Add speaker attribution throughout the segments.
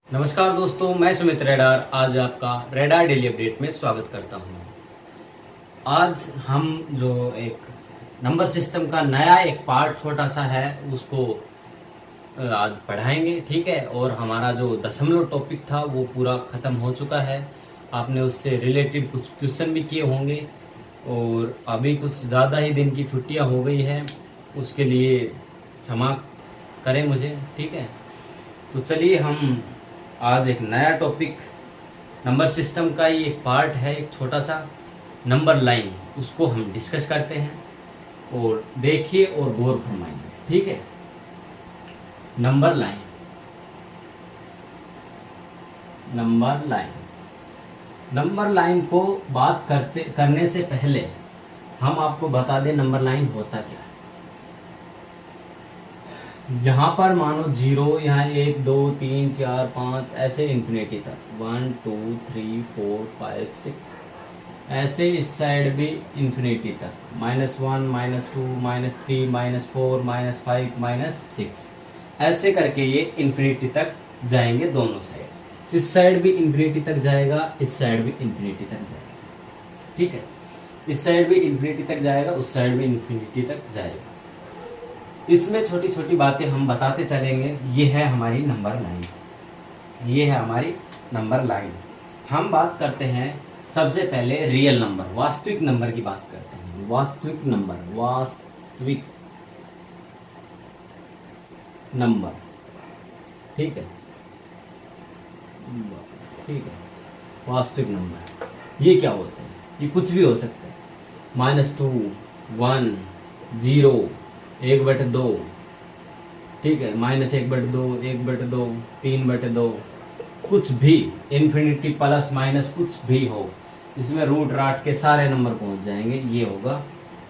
Speaker 1: नमस्कार दोस्तों, मैं सुमित रेडार आज आपका रेडार डेली अपडेट में स्वागत करता हूं। आज हम जो एक नंबर सिस्टम का नया एक पार्ट छोटा सा है उसको आज पढ़ाएंगे, ठीक है। और हमारा जो दशमलव टॉपिक था वो पूरा ख़त्म हो चुका है। आपने उससे रिलेटेड कुछ क्वेश्चन भी किए होंगे और अभी कुछ ज़्यादा ही दिन की छुट्टियां हो गई है, उसके लिए क्षमा करें मुझे, ठीक है। तो चलिए हम आज एक नया टॉपिक नंबर सिस्टम का ही एक पार्ट है, एक छोटा सा नंबर लाइन, उसको हम डिस्कस करते हैं और देखिए और गौर फरमाएंगे, ठीक है। नंबर लाइन, नंबर लाइन को बात करने से पहले हम आपको बता दें नंबर लाइन होता क्या है। यहाँ पर मानो 0, यहाँ 1 2 3 4 5 ऐसे इन्फिनिटी तक 1 2 3 4 5 6 ऐसे इस साइड भी इन्फिनिटी तक -1 -2 -3 -4 -5 -6 ऐसे करके ये इन्फिनिटी तक जाएंगे दोनों साइड। इस साइड भी इन्फिनिटी तक जाएगा, इस साइड भी इन्फिनिटी तक जाएगा, ठीक है। इस साइड भी इन्फिनिटी तक जाएगा, उस साइड भी इन्फिनिटी तक जाएगा। इसमें छोटी छोटी बातें हम बताते चलेंगे। ये है हमारी नंबर लाइन, ये है हमारी नंबर लाइन। हम बात करते हैं सबसे पहले रियल नंबर, वास्तविक नंबर की बात करते हैं। वास्तविक नंबर, ठीक है, ठीक है। वास्तविक नंबर ये क्या होते हैं? ये कुछ भी हो सकता है, -2 1 0 1/2, ठीक है, -1/2 1/2 3/2, कुछ भी, इन्फिनिटी प्लस माइनस कुछ भी हो, इसमें रूट राट के सारे नंबर पहुंच जाएंगे। ये होगा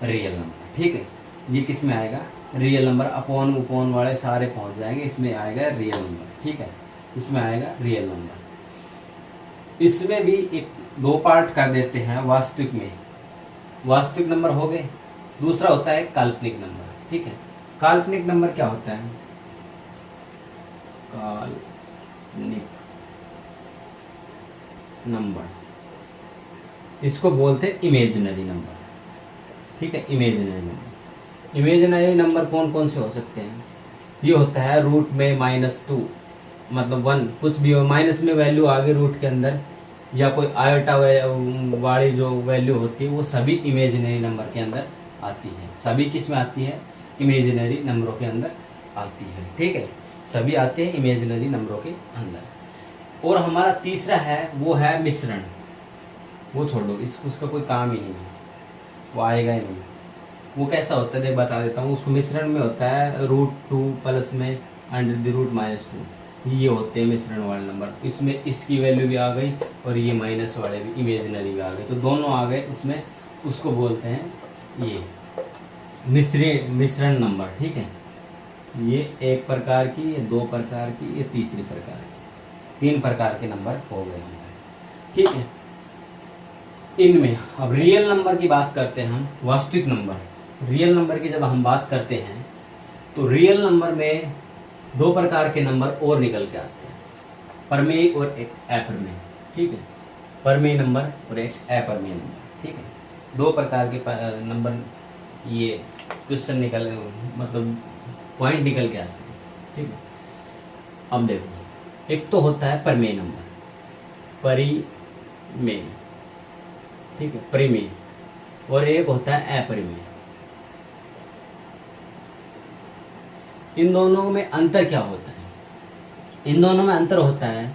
Speaker 1: रियल नंबर, ठीक है। ये किस में आएगा? Real number. अपॉन उपॉन वाले सारे पहुंच जाएंगे, इसमें आएगा रियल नंबर, ठीक है। इसमें आएगा रियल नंबर। इसमें भी एक दो पार्ट कर देते हैं वास्तविक में। वास्तविक नंबर हो गए, दूसरा होता है काल्पनिक नंबर, ठीक है। काल्पनिक नंबर क्या होता है? काल्पनिक नंबर, इसको बोलते हैं इमेजिनरी नंबर, ठीक है। इमेजिनरी नंबर, इमेजिनरी नंबर कौन कौन से हो सकते हैं? ये होता है रूट में -2, मतलब 1, कुछ भी हो, माइनस में वैल्यू आगे रूट के अंदर, या कोई आयोटा वाली जो वैल्यू होती है वो सभी इमेजिनरी नंबर के अंदर आती है। सभी किस में आती है? इमेजिनरी नंबरों के अंदर आती है, ठीक है। सभी आते हैं इमेजिनरी नंबरों के अंदर। और हमारा तीसरा है वो है मिश्रण। वो छोड़ दो, इसको उसका कोई काम ही नहीं है, वो आएगा ही नहीं। वो कैसा होता है देख बता देता हूँ। उसको मिश्रण में होता है √2 प्लस में √-2, ये होते हैं मिश्रण वाले नंबर। इसमें इसकी वैल्यू भी आ गई और ये माइनस वाले भी इमेजिनरी भी आ गए, तो दोनों आ गए उसमें। उसको बोलते हैं ये मिश्रण नंबर, ठीक है। ये एक प्रकार की, ये दो प्रकार की, ये तीसरी प्रकार की, 3 प्रकार के नंबर हो गए हमारे, ठीक है। इनमें अब रियल नंबर की बात करते हैं हम। वास्तविक नंबर, रियल नंबर की जब हम बात करते हैं तो रियल नंबर में 2 प्रकार के नंबर और निकल के आते हैं, परमेय और एक अप्रमेय, ठीक है। परमेय नंबर और एक अप्रमेय नंबर, ठीक है। 2 प्रकार के नंबर, ये क्वेश्चन निकल, मतलब पॉइंट निकल के आते हैं, ठीक है। अब देखो, एक तो होता है परमेय नंबर, परिमेय, ठीक है, परिमेय, और एक होता है अपरिमेय। इन दोनों में अंतर क्या होता है? इन दोनों में अंतर होता है,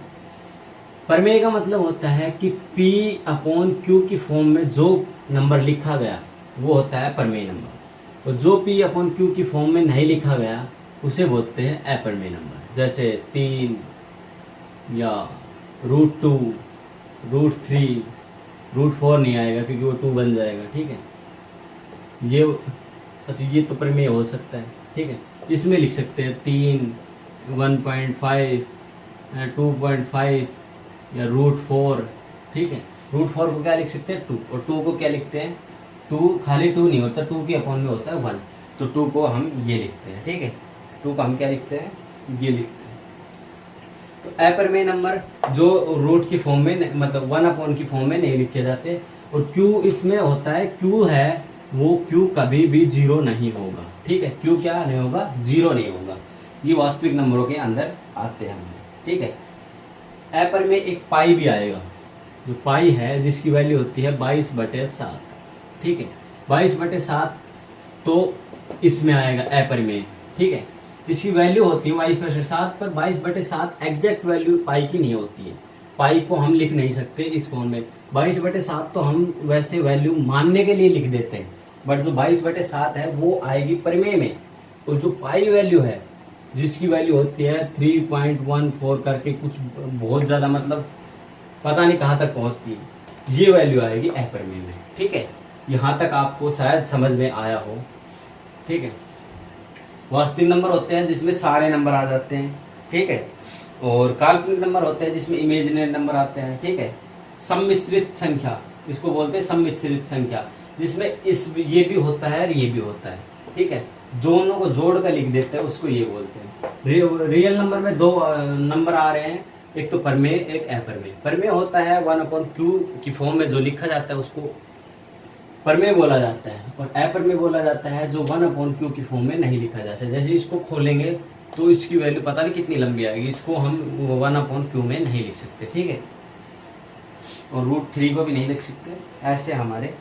Speaker 1: परमेय का मतलब होता है कि P/Q की फॉर्म में जो नंबर लिखा गया वो होता है परमेय नंबर, और जो P/Q की फॉर्म में नहीं लिखा गया उसे बोलते हैं अपरिमेय नंबर। जैसे 3 या √2, √3, √4 नहीं आएगा क्योंकि वो 2 बन जाएगा, ठीक है। ये तो परिमेय हो सकता है, ठीक है। इसमें लिख सकते हैं 3, 1.5, 2.5 या √4, ठीक है। √4 को क्या लिख सकते हैं? 2, और 2 को क्या लिखते हैं? 2 खाली 2 नहीं होता, 2 के अपॉन में होता है 1, तो 2 को हम ये लिखते हैं, ठीक है। 2 को हम क्या लिखते हैं? ये लिखते हैं। तो अपरिमेय नंबर जो रूट की फॉर्म में मतलब 1/, की फॉर्म में नहीं लिखे जाते। और क्यू इसमें होता है, क्यू है वो क्यू कभी भी जीरो नहीं होगा, ठीक है। क्यू क्या नहीं होगा, जीरो नहीं होगा। ये वास्तविक नंबरों के अंदर आते हैं, ठीक है। अपरिमेय एक पाई भी आएगा, जो पाई है जिसकी वैल्यू होती है 22/7, ठीक है। 22/7 तो इसमें आएगा अपरिमेय, ठीक है। इसकी वैल्यू होती है 22/7, पर 22/7 एग्जैक्ट वैल्यू पाई की नहीं होती है। पाई को हम लिख नहीं सकते इस फॉर्म में। 22/7 तो हम वैसे वैल्यू मानने के लिए लिख देते हैं, बट जो 22/7 है वो आएगी परिमेय में। और जो पाई वैल्यू है जिसकी वैल्यू होती है 3.14 करके कुछ बहुत ज़्यादा, मतलब पता नहीं कहाँ तक पहुँचती है, ये वैल्यू आएगी अपरिमेय में, ठीक है। यहाँ तक आपको शायद समझ में आया हो, ठीक है। वास्तविक नंबर होते हैं जिसमें सारे नंबर आ जाते हैं, ठीक है। और काल्पनिक नंबर होते हैं जिसमें इमेजिनरी नंबर आते हैं, ठीक है। सम्मिश्रित संख्या, इसको बोलते हैं सम्मिश्रित संख्या, जिसमें ये भी होता है और ये भी होता है, ठीक है। दोनों को जोड़ कर लिख देते हैं, उसको ये बोलते हैं। रियल नंबर में दो नंबर आ रहे हैं, एक तो परिमेय एक अपरिमेय। परिमेय होता है 1/q की फॉर्म में जो लिखा जाता है उसको परिमेय बोला जाता है, और अपरिमेय बोला जाता है जो 1/q की फॉर्म में नहीं लिखा जाता है। जैसे इसको खोलेंगे तो इसकी वैल्यू पता नहीं कितनी लंबी आएगी, इसको हम 1/q में नहीं लिख सकते, ठीक है। और √3 को भी नहीं लिख सकते। ऐसे हमारे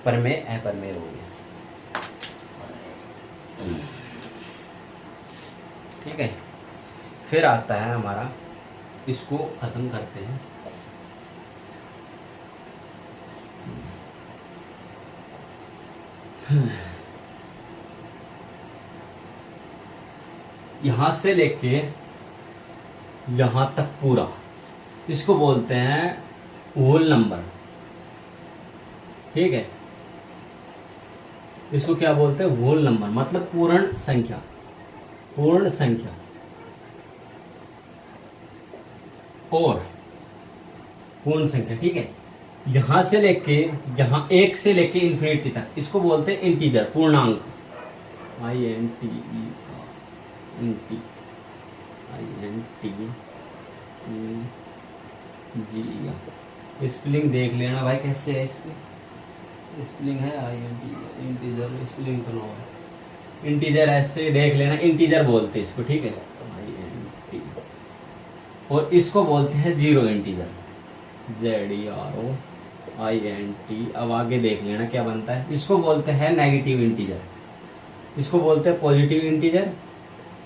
Speaker 1: परिमेय अपरिमेय हो गए, ठीक है। फिर आता है हमारा, इसको खत्म करते हैं। यहां से लेके यहां तक पूरा, इसको बोलते हैं होल नंबर, ठीक है। इसको क्या बोलते हैं, होल नंबर, मतलब पूर्ण संख्या, पूर्ण संख्या। और पूर्ण संख्या, ठीक है। यहां से लेके यहां 1 से लेके इन्फिनिटी तक, इसको बोलते हैं इंटीजर, पूर्णांक। स्पेलिंग देख लेना भाई कैसे है इसकी, स्पेलिंग है इंटीजर, स्पेलिंग तो नो है। इंटीजर ऐसे देख लेना, इंटीजर बोलते हैं इसको, ठीक है। और इसको बोलते हैं जीरो इंटीजर, ZEROINT। अब आगे देख लेना क्या बनता है। इसको बोलते हैं नेगेटिव इंटीजर, इसको बोलते हैं पॉजिटिव इंटीजर,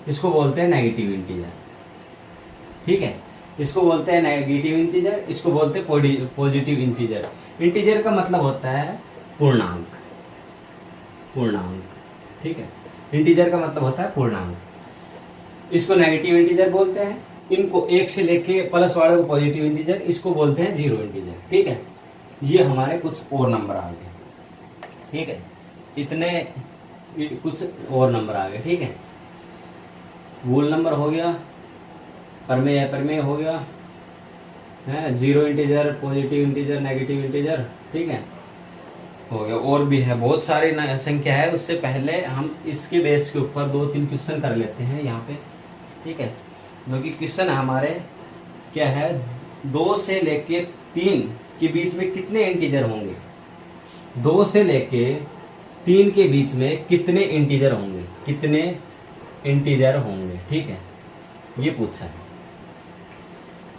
Speaker 1: इसको बोलते हैं नेगेटिव इंटीजर, ठीक है। इसको बोलते हैं नेगेटिव इंटीजर, इसको बोलते हैं पॉजिटिव इंटीजर। इंटीजर का मतलब होता है पूर्णांक, पूर्णांक, ठीक है। इंटीजर का मतलब होता है पूर्णांक। इसको नेगेटिव इंटीजर बोलते हैं। इनको 1 से लेके प्लस वाले को पॉजिटिव इंटीजर, इसको बोलते हैं जीरो इंटीजर, ठीक है। ये हमारे कुछ और नंबर आ गए, ठीक है। इतने कुछ और नंबर आ गए, ठीक है। होल नंबर हो गया, परिमेय अपरिमेय हो गया है, zero integer, positive integer, negative integer, ठीक है, हो गया। और भी है बहुत सारी संख्या है। उससे पहले हम इसके बेस के ऊपर 2-3 क्वेश्चन कर लेते हैं यहाँ पे, ठीक है। जो कि क्वेश्चन हमारे क्या है, 2 से लेके 3 के बीच में कितने इंटीजर होंगे, 2 से लेके 3 के बीच में कितने इंटीजर होंगे, कितने इंटीजर होंगे, ठीक है। ये पूछा है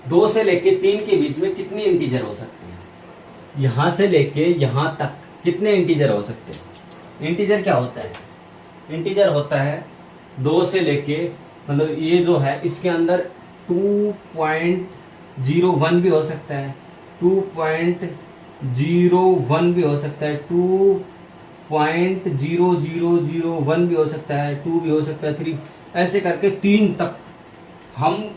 Speaker 1: 2 से लेके 3 के बीच में कितने इंटीजर हो सकते हैं, यहां से लेके यहां तक कितने इंटीजर हो सकते हैं। इंटीजर क्या होता है, इंटीजर होता है 2 से लेके, मतलब ये जो है इसके अंदर 2.01 भी हो सकता है, 2.01 भी हो सकता है, 2.0001 भी हो सकता है, 2 भी हो सकता है, 3, ऐसे करके 3 तक हम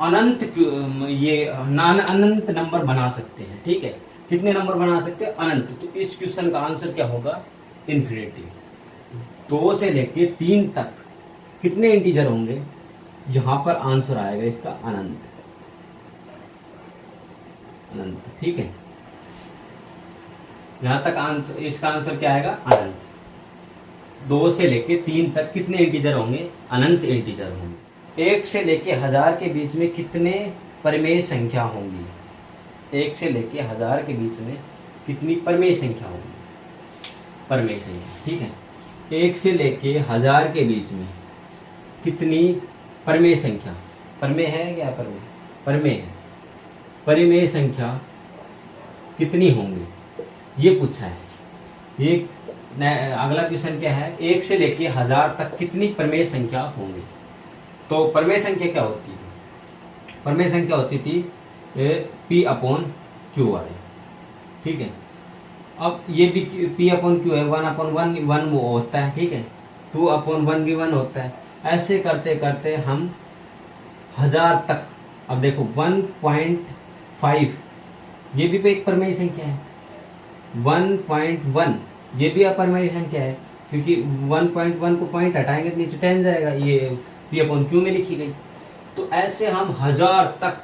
Speaker 1: अनंत अनंत नंबर बना सकते हैं, ठीक है। कितने नंबर बना सकते हैं, अनंत। तो इस क्वेश्चन का आंसर क्या होगा, इन्फिनिटी। 2 से लेके 3 तक कितने इंटीजर होंगे, यहां पर आंसर आएगा इसका अनंत, अनंत, ठीक है। यहां तक आंसर, इसका आंसर क्या आएगा, अनंत। 2 से लेके 3 तक कितने इंटीजर होंगे, अनंत इंटीजर होंगे। 1 से लेके 1000 के बीच में कितने परमेय संख्या होंगी, 1 से लेके 1000 के बीच में कितनी परमेय संख्या होगी, परमेय संख्या, ठीक है। 1 से लेके 1000 के बीच में कितनी परमेय संख्या, परमेय है क्या, परमेय, परमेय है, परिमेय संख्या कितनी होंगी, ये पूछा है। ये अगला क्वेश्चन क्या है, 1 से लेके 1000 तक कितनी परमेय संख्या होंगी। तो परमेय संख्या क्या होती है, परमेय संख्या होती थी P/Q, ठीक है। अब ये भी P/Q है, 1/1 वो होता है, ठीक है, 2/1 भी 1 होता है। ऐसे करते करते हम 1000 तक, अब देखो 1.5 ये भी एक परमेय संख्या है, 1.1 ये भी अपरमेय संख्या है, क्योंकि 1.1 को पॉइंट हटाएंगे तो नीचे 10 जाएगा, ये P/Q में लिखी गई। तो ऐसे हम 1000 तक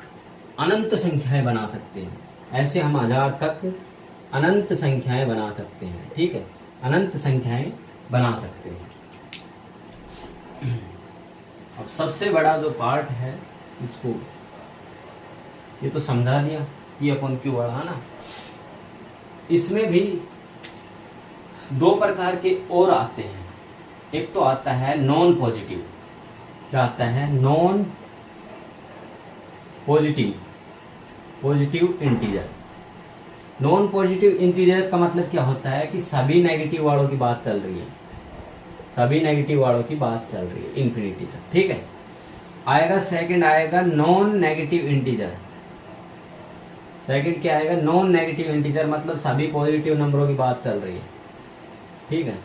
Speaker 1: अनंत संख्याएं बना सकते हैं, ऐसे हम 1000 तक अनंत संख्याएं बना सकते हैं, ठीक है, अनंत संख्याएं बना सकते हैं। अब सबसे बड़ा जो पार्ट है, इसको ये तो समझा दिया P/Q वाला, है ना। इसमें भी 2 प्रकार के और आते हैं। एक तो आता है नॉन पॉजिटिव, क्या आता है, non positive, positive integer. Non positive integer का मतलब क्या होता है कि सभी नेगेटिव वालों की बात चल रही है, सभी नेगेटिव वालों की बात चल रही है इन्फिनिटी तक, ठीक है। आएगा सेकंड, आएगा नॉन नेगेटिव इंटीजर। सेकंड क्या आएगा, नॉन नेगेटिव इंटीजर, मतलब सभी पॉजिटिव नंबरों की बात चल रही है, ठीक है,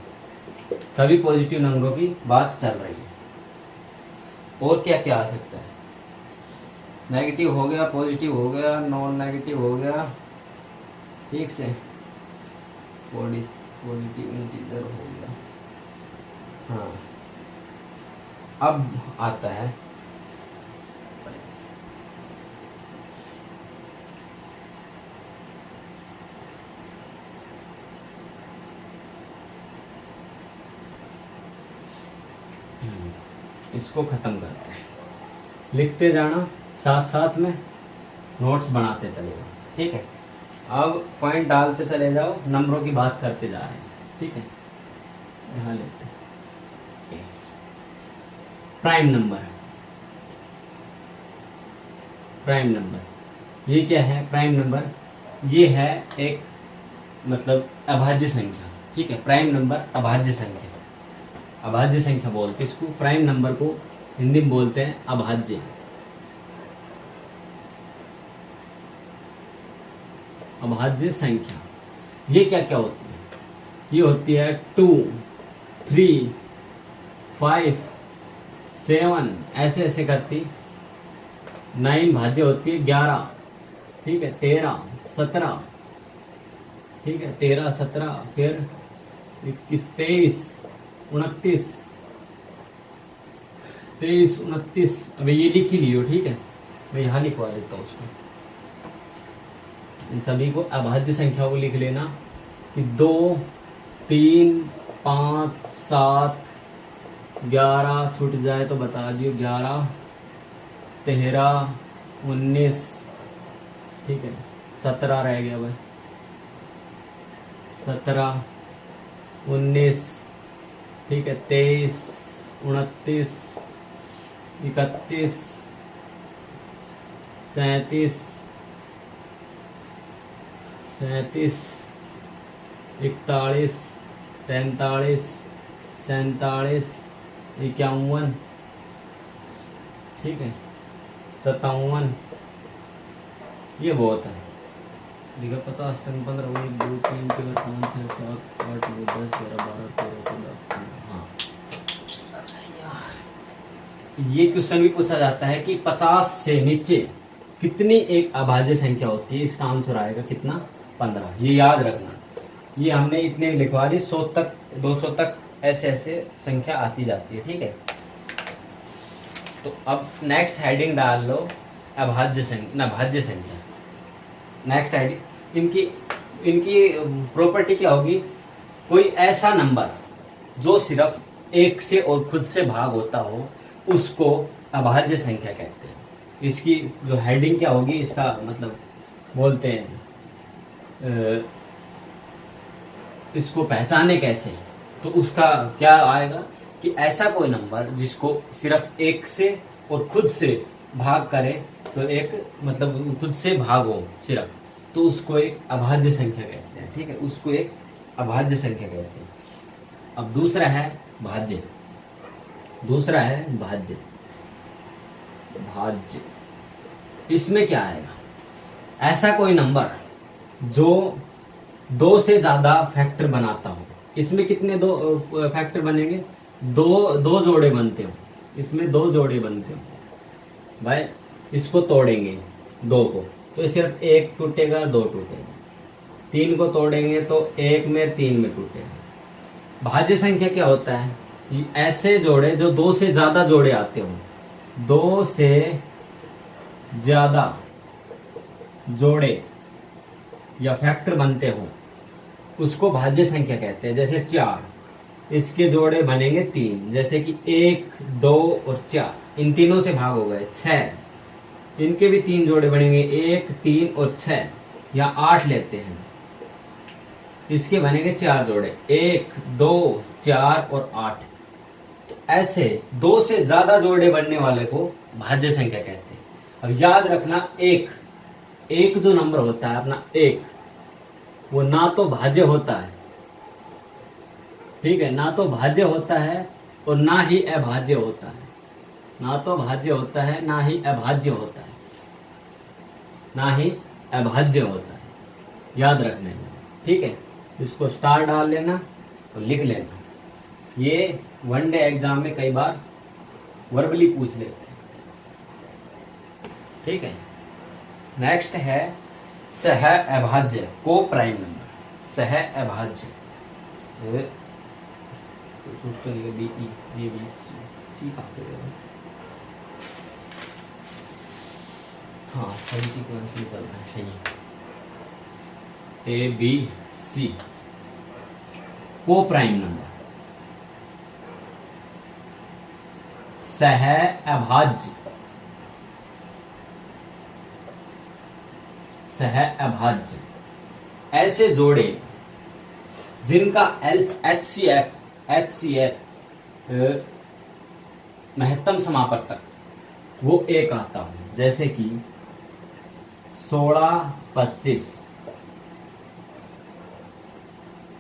Speaker 1: सभी पॉजिटिव नंबरों की बात चल रही है। और क्या क्या आ सकता है, नेगेटिव हो गया, पॉजिटिव हो गया, नॉन नेगेटिव हो गया, ठीक से, पॉजिटिव इंटीजर हो गया। हाँ, अब आता है इसको खत्म करते हैं, लिखते जाना, साथ साथ में नोट्स बनाते चले जाओ, ठीक है। अब पॉइंट डालते चले जाओ, नंबरों की बात करते जा रहे हैं, ठीक है। यहाँ लेते हैं प्राइम नंबर, प्राइम नंबर ये क्या है, प्राइम नंबर ये है एक मतलब अभाज्य संख्या, ठीक है। प्राइम नंबर अभाज्य संख्या, अभाज्य संख्या बोलते हैं इसको, प्राइम नंबर को हिंदी में बोलते हैं अभाज्य, अभाज्य संख्या। ये क्या क्या होती है, ये होती है 2, 3, 5, 7 ऐसे ऐसे करती, 9 भाज्य होती है 11, ठीक है, 13, 17, ठीक है, 13, 17, फिर 21, 23, 29, 23, 29। अब ये लिख ही लियो, ठीक है, मैं यहाँ लिखवा देता हूँ उसको, इन सभी को अभाज्य संख्याओं को लिख लेना कि 2, 3, 5, 7, 11 छूट जाए तो बता दियो, 11, 13, 19, ठीक है, 17 रह गया भाई, 17, 19, ठीक है, 23, 29, 31, 37, 41, 43, 47, 51, ठीक है, 57, ये बहुत है, देखो 50 तक 15, 1, 2, 3, 4, 5, 6, 7, 8, 9, 10, 11, 12, 13, 14, हाँ। ये क्वेश्चन भी पूछा जाता है कि 50 से नीचे कितनी एक अभाज्य संख्या होती है, इसका आंसर आएगा कितना, 15। ये याद रखना, ये हमने इतने लिखवा दी, 100 तक 200 तक ऐसे ऐसे संख्या आती जाती है, ठीक है। तो अब नेक्स्ट हेडिंग डाल लो अभाज्य संख्या, अभाज्य संख्या, नेक्स्ट हेडिंग। इनकी प्रॉपर्टी क्या होगी, कोई ऐसा नंबर जो सिर्फ 1 से और खुद से भाग होता हो उसको अभाज्य संख्या कहते हैं, इसकी जो हेडिंग क्या होगी, इसका मतलब बोलते हैं इसको पहचाने कैसे, तो उसका क्या आएगा कि ऐसा कोई नंबर जिसको सिर्फ एक से और खुद से भाग करे, तो एक मतलब खुद से भाग हो सिर्फ, तो उसको एक अभाज्य संख्या कहते हैं। ठीक है, उसको एक अभाज्य संख्या कहते हैं। अब दूसरा है भाज्य, दूसरा है भाज्य। भाज्य इसमें क्या आएगा, ऐसा कोई नंबर जो दो से ज्यादा फैक्टर बनाता हो। इसमें कितने दो फैक्टर बनेंगे, दो जोड़े बनते हो, इसमें दो जोड़े बनते हो भाई। इसको तोड़ेंगे दो को तो सिर्फ एक टूटेगा, दो टूटेगा। तीन को तोड़ेंगे तो एक में तीन में टूटेगा। भाज्य संख्या क्या होता है, कि ऐसे जोड़े जो दो से ज्यादा जोड़े आते हो, दो से ज्यादा जोड़े या फैक्टर बनते हो, उसको भाज्य संख्या कहते हैं। जैसे 4, इसके जोड़े बनेंगे 3, जैसे कि 1, 2 और 4, इन तीनों से भाग हो गए 6, इनके भी 3 जोड़े बनेंगे, 1, 3 और 6, या 8 लेते हैं, इसके बनेंगे 4 जोड़े, 1, 2, 4 और 8। तो ऐसे दो से ज्यादा जोड़े बनने वाले को भाज्य संख्या कहते हैं। अब याद रखना, एक जो नंबर होता है अपना एक, वो ना तो भाज्य होता है, ठीक है, ना तो भाज्य होता है और ना ही अभाज्य होता है। ना तो भाज्य होता है, ना ही अभाज्य होता है, ना ही अभाज्य होता है, याद रखने में। ठीक है, इसको स्टार डाल लेना और लिख लेना। ये वनडे एग्जाम में कई बार वर्बली पूछ लेते हैं। ठीक है, नेक्स्ट है सह अभाज्य, को प्राइम नंबर। सह अभाज्य छूट तो नहीं, बी ए बी सी कहाँ पे गया? हाँ, सही सीक्वेंस में चल रहा है, सही ए बी सी। को प्राइम नंबर सह अभाज्य, सह अभाज्य ऐसे जोड़े जिनका HCF महत्तम समापवर्तक वो एक आता हो, जैसे कि 16, 25,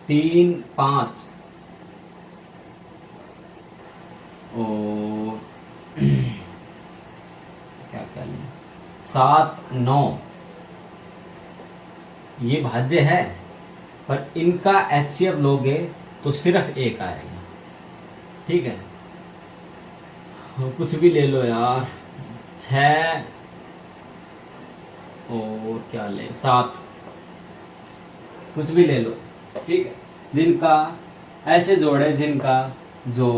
Speaker 1: 3, 5 और क्या क्या लें, 7, 9। ये भाज्य है, पर इनका HCF लोगे तो सिर्फ एक आएगा। ठीक है, कुछ भी ले लो यार, 6 और क्या ले, 7, कुछ भी ले लो। ठीक है, जिनका ऐसे जोड़े जिनका जो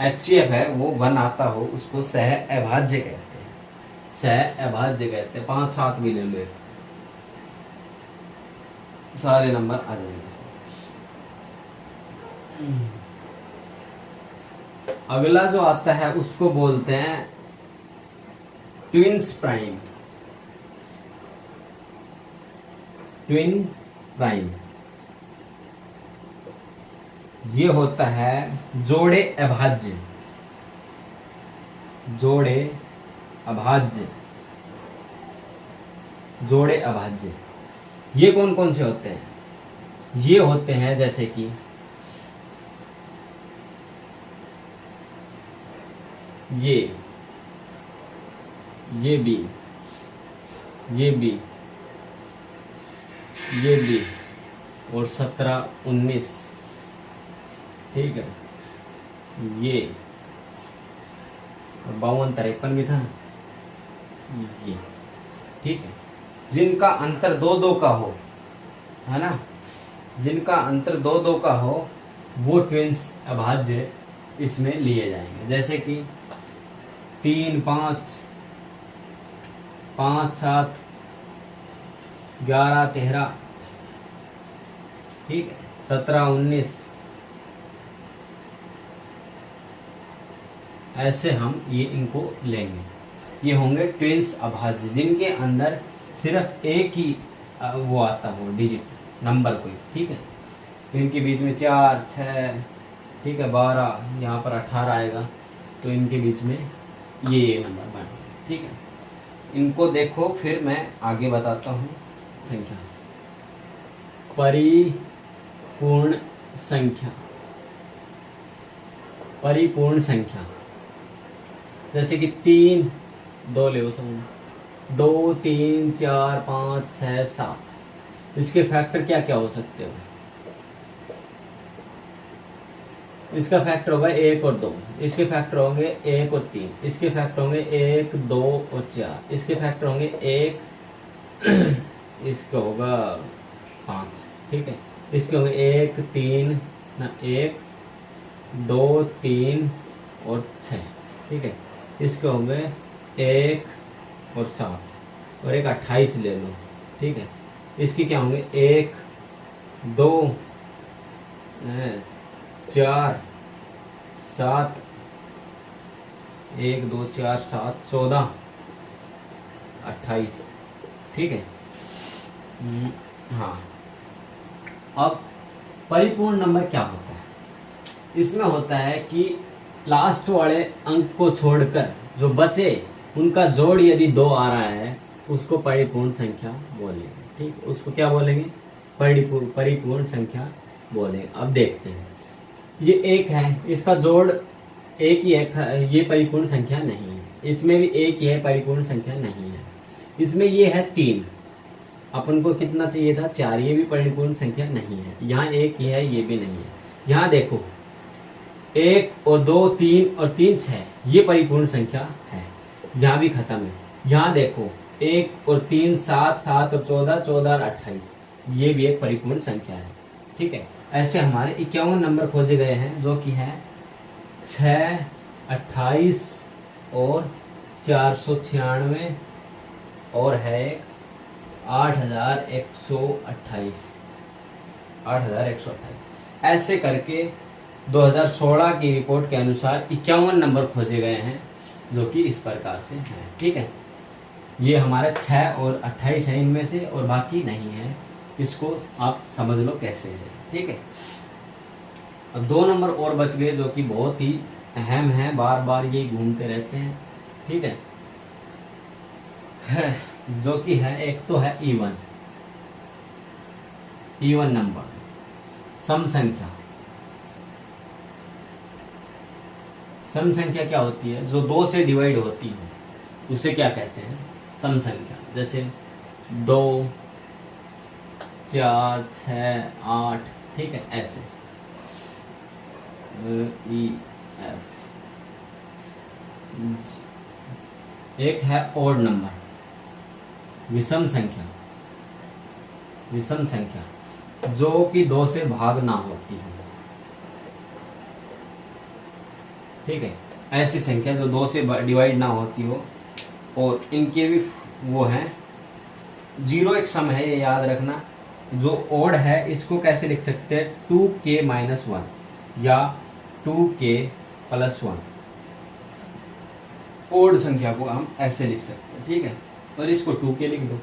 Speaker 1: HCF है वो 1 आता हो, उसको सह अभाज्य कहते हैं। सह अभाज्य कहते हैं। 5, 7 भी ले लो, एक सारे नंबर आ जाएंगे। अगला जो आता है उसको बोलते हैं ट्विन्स प्राइम। ट्विन प्राइम ये होता है जोड़े अभाज्य। जोड़े अभाज्य, जोड़े अभाज्य ये कौन कौन से होते हैं? ये होते हैं जैसे कि ये भी, ये भी, ये भी, और 17, 19। ठीक है, ये 52, 53 भी था ये। ठीक है, जिनका अंतर 2-2 का हो, है ना, जिनका अंतर 2-2 का हो वो ट्विन्स अभाज्य इसमें लिए जाएंगे। जैसे कि 3, 5, 5, 7, 11, 13, ठीक है, 17, 19, ऐसे हम ये इनको लेंगे। ये होंगे ट्विंस अभाज्य जिनके अंदर सिर्फ एक ही वो आता हो डिजिट नंबर कोई, ठीक है। इनके बीच में 4 6, ठीक है, 12, यहाँ पर 18 आएगा, तो इनके बीच में ये नंबर बने, ठीक है। इनको देखो, फिर मैं आगे बताता हूँ संख्या। परिपूर्ण संख्या, परिपूर्ण संख्या जैसे कि 3 2 ले समझ 2 3 4 5 6 7, इसके फैक्टर क्या क्या हो सकते हो? इसका फैक्टर होगा 1 और 2, इसके फैक्टर होंगे 1 और 3, इसके फैक्टर होंगे 1 2 और 4, इसके फैक्टर होंगे 1 इसका होगा 5, ठीक है। इसके होंगे 1 3 ना 1 2 3 और 6, ठीक है। इसके होंगे 1 और 7 और एक 28 ले लो, ठीक है। इसके क्या होंगे 1 2 4 7, 1 2 4 7 14 28, ठीक है। हाँ, अब परिपूर्ण नंबर क्या होता है? इसमें होता है कि लास्ट वाले अंक को छोड़कर जो बचे उनका जोड़ यदि 2 आ रहा है उसको परिपूर्ण संख्या बोलेंगे, ठीक। उसको क्या बोलेंगे? परिपूर्ण संख्या बोलेंगे। अब देखते हैं, ये 1 है, इसका जोड़ 1 ही है, ये परिपूर्ण संख्या नहीं है। इसमें भी 1 ही है, परिपूर्ण संख्या नहीं है। इसमें ये है 3, अपन को कितना चाहिए था? 4, ये भी परिपूर्ण संख्या नहीं है। यहाँ 1 ही है, ये भी नहीं है। यहाँ देखो 1 और 2 3 और 3 6, ये परिपूर्ण संख्या है, यहाँ भी खत्म है। यहाँ देखो 1 और 3 7 7 और 14 14 और 28, ये भी एक परिपूर्ण संख्या है, ठीक है। ऐसे हमारे 51 नंबर खोजे गए हैं जो कि है 6 28 और 496 और है 8128, 8128। ऐसे करके 2016 की रिपोर्ट के अनुसार 51 नंबर खोजे गए हैं जो कि इस प्रकार से हैं, ठीक है। ये हमारे 6 और 28 है इनमें से, और बाकी नहीं है। इसको आप समझ लो कैसे है, ठीक है। अब 2 नंबर और बच गए जो कि बहुत ही अहम है, बार बार ये घूमते रहते हैं, ठीक है। जो कि है, एक तो है इवन नंबर, सम संख्या। सम संख्या क्या होती है? जो 2 से डिवाइड होती है उसे क्या कहते हैं? सम संख्या। जैसे 2 4 6 8, ठीक है, ऐसे E F। एक है ओड नंबर, विषम संख्या। विषम संख्या जो कि 2 से भाग ना होती है, ठीक है। ऐसी संख्या जो 2 से डिवाइड ना होती हो, और इनके भी वो हैं 0 एक सम है, ये याद रखना। जो ओड है इसको कैसे लिख सकते हैं? 2k - 1 या 2k + 1। ओड संख्या को हम ऐसे लिख सकते हैं, ठीक है। और इसको 2k लिख दो,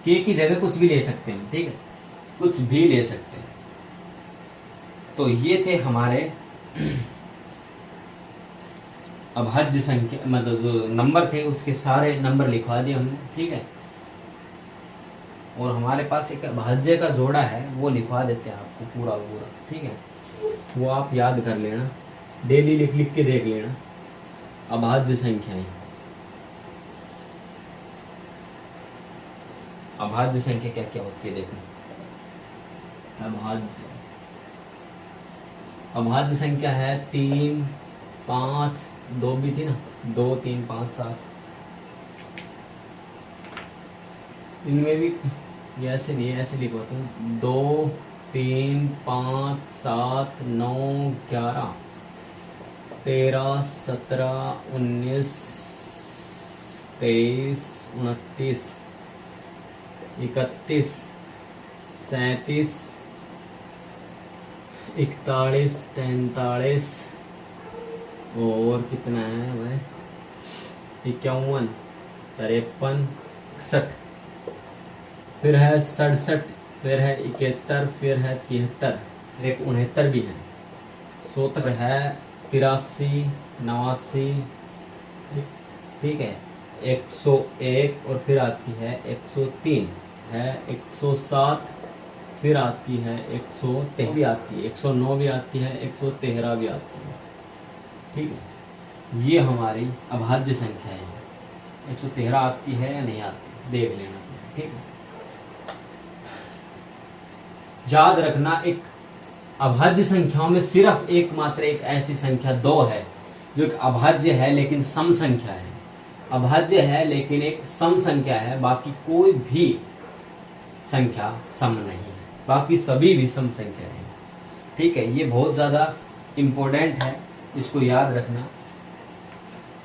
Speaker 1: k की जगह कुछ भी ले सकते हैं, ठीक है, कुछ भी ले सकते हैं। तो ये थे हमारे अभाज्य संख्या, मतलब जो नंबर थे उसके सारे नंबर लिखवा दिए हमने, ठीक है। और हमारे पास एक अभाज्य का जोड़ा है, वो लिखवा देते हैं आपको पूरा, ठीक है। वो आप याद कर लेना, डेली लिख लिख के देख लेना। अभाज्य संख्याएं, अभाज्य संख्या क्या क्या होती है देखो। अभाज्य संख्या है 3 5, 2 भी थी ना, 2 3 5 7। इनमें भी ऐसे नहीं है, ऐसे लिखो तुम 2 3 5 7 9 11 13 17 19 23 29 31 37 41 43 और कितना है भाई 51, 53, 61, फिर है 67, फिर है 71, फिर है 73, एक 69 भी है, 100 है 83, 89, ठीक है, 101, और फिर आती है 103 है, 107, फिर आती है 113 भी आती है, 109 भी आती है, 113 भी आती है, ठीक है। ये हमारी अभाज्य संख्या है। 113 आती है या नहीं आती देख लेना, ठीक है। याद रखना, एक अभाज्य संख्याओं में सिर्फ एकमात्र एक ऐसी संख्या 2 है जो एक अभाज्य है लेकिन सम संख्या है, अभाज्य है लेकिन एक सम संख्या है, बाकी कोई भी संख्या सम नहीं है, बाकी सभी भी सम संख्या है, ठीक है। ये बहुत ज़्यादा इम्पोर्टेंट है, इसको याद रखना।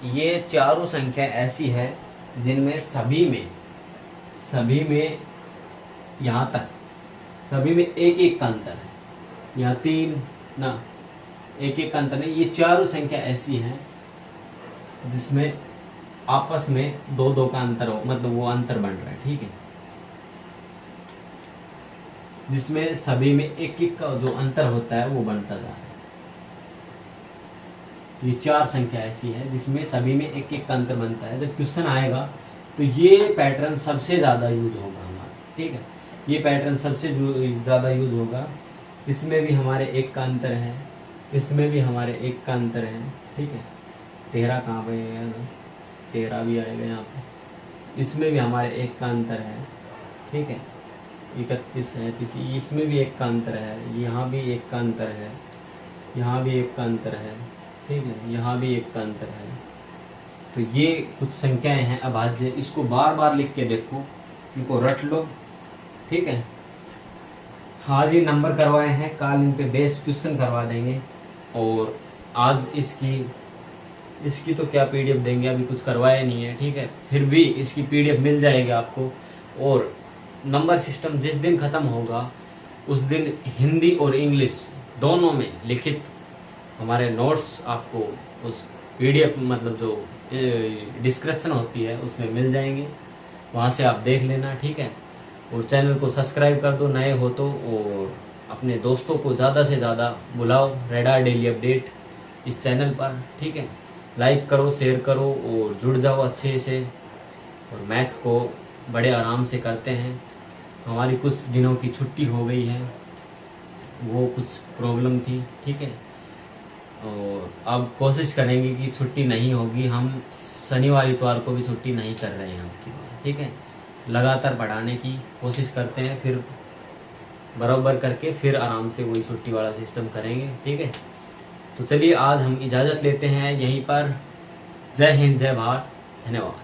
Speaker 1: ये चारों संख्या ऐसी है जिनमें सभी में यहाँ तक सभी में एक एक का अंतर है, यहाँ 3 ना एक एक का अंतर नहीं। ये चारों संख्या ऐसी हैं जिसमें आपस में 2-2 का अंतर हो, मतलब वो अंतर बन रहा है, ठीक है। जिसमें सभी में एक एक का जो अंतर होता है वो बनता जा रहा है। ये 4 संख्या ऐसी है जिसमें सभी में एक एक का अंतर बनता है। जब क्वेश्चन आएगा तो ये पैटर्न सबसे ज़्यादा यूज होगा हमारा, ठीक है। ये पैटर्न सबसे ज़्यादा यूज होगा। इसमें भी हमारे एक का अंतर है, इसमें भी हमारे एक का अंतर है, ठीक है। 13 कहाँ पे है, 13 भी आएगा यहाँ पे। इसमें भी हमारे एक का अंतर है, ठीक है। 31 37, इसमें भी एक का अंतर है, यहाँ भी एक का अंतर है, यहाँ भी एक का अंतर है, ठीक है। यहाँ भी एक का अंतर है। तो ये कुछ संख्याएं हैं अभाज्य, इसको बार बार लिख के देखो, इनको रट लो, ठीक है। आज ये नंबर करवाए हैं, कल इन पे बेस्ड क्वेश्चन करवा देंगे, और आज इसकी तो क्या पीडीएफ देंगे, अभी कुछ करवाया नहीं है, ठीक है। फिर भी इसकी पीडीएफ मिल जाएगी आपको। और नंबर सिस्टम जिस दिन ख़त्म होगा उस दिन हिंदी और इंग्लिश दोनों में लिखित हमारे नोट्स आपको उस पीडीएफ मतलब जो डिस्क्रिप्शन होती है उसमें मिल जाएंगे, वहाँ से आप देख लेना, ठीक है। और चैनल को सब्सक्राइब कर दो नए हो तो, और अपने दोस्तों को ज़्यादा से ज़्यादा बुलाओ रेडार डेली अपडेट इस चैनल पर, ठीक है। लाइक करो, शेयर करो और जुड़ जाओ अच्छे से। और मैथ को बड़े आराम से करते हैं। हमारी कुछ दिनों की छुट्टी हो गई है, वो कुछ प्रॉब्लम थी, ठीक है। और अब कोशिश करेंगे कि छुट्टी नहीं होगी, हम शनिवार इतवार को भी छुट्टी नहीं कर रहे हैं आपकी, ठीक है। लगातार पढ़ाने की कोशिश करते हैं, फिर बराबर करके फिर आराम से वही छुट्टी वाला सिस्टम करेंगे, ठीक है। तो चलिए आज हम इजाज़त लेते हैं यहीं पर। जय हिंद, जय भारत, धन्यवाद।